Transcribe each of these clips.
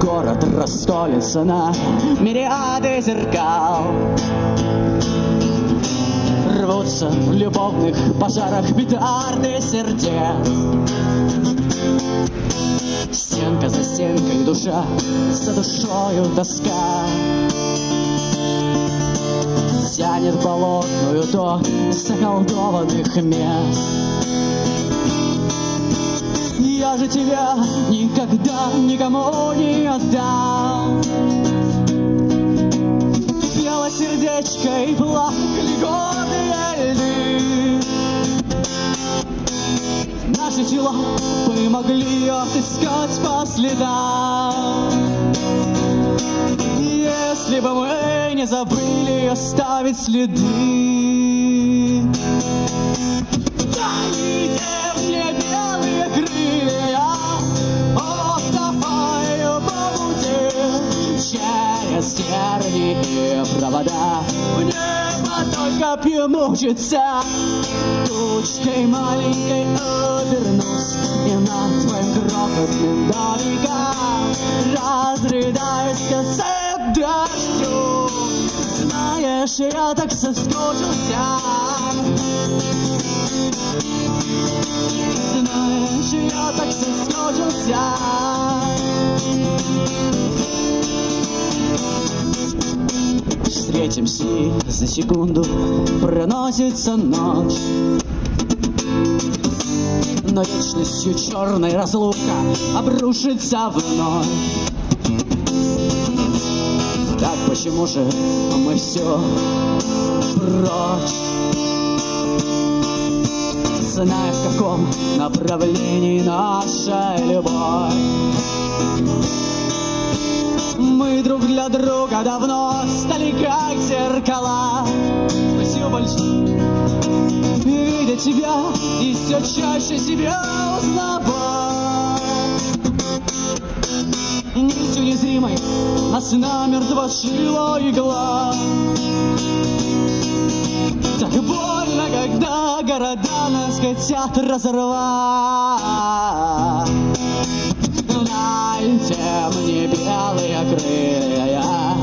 Город расколется на мириады зеркал, рвутся в любовных пожарах петарды сердец. Стенка за стенкой, душа за душою тоска тянет болотную до заколдованных мест. Я же тебя никогда никому не отдам. Пела сердечко и плакали горные льды. Наши тела бы могли отыскать по следам, если бы мы не забыли оставить следы. Дайте мне белые крылья, отступаю по пути через тернии и провода. В небо только пью мучиться, тучкой маленькой обернусь, и над твоим крохотным домиком разрыдаюсь косым дождю. Знаешь, я так соскучился. Знаешь, я так соскучился. Встретимся, и за секунду проносится ночь, но вечностью черной разлука обрушится вновь. Так почему же мы все прочь, зная, в каком направлении наша любовь? Мы друг для друга давно стали как зеркала. Спасибо большое. Видя тебя и все чаще себя узнавать. Нитью незримой нас намертво сшила игла. Так больно, когда города нас хотят разорвать. Дайте мне белые крылья, я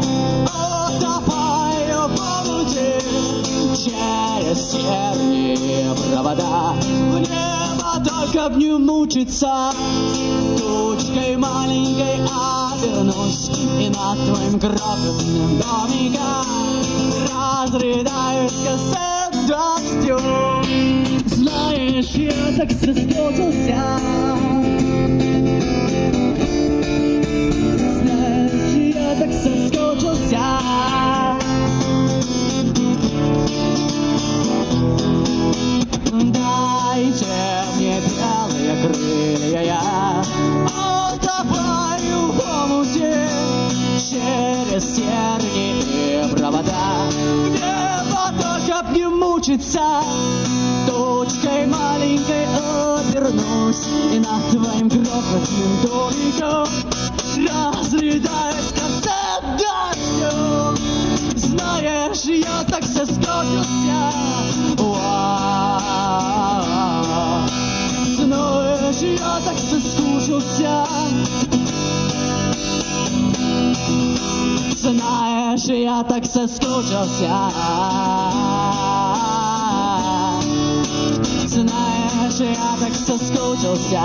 утопаю по пути через тернии и провода. В небо только б не мучиться, тучкой маленькой обернусь, и над твоим крохотным домиком разрыдаюсь косым дождем. Знаешь, я так соскучился. Знаешь, я так соскучился. Дайте мне белые крылья, я утопаю в омуте через тернии и провода. В небо только б не мучиться, тучкой маленькой обернусь, и над твоим крохотным домиком разрыдаюсь косым дождем. Знаешь, я так соскучился. Знаешь, я так соскучился. Знаешь, я так соскучился. Знаешь, я так соскучился.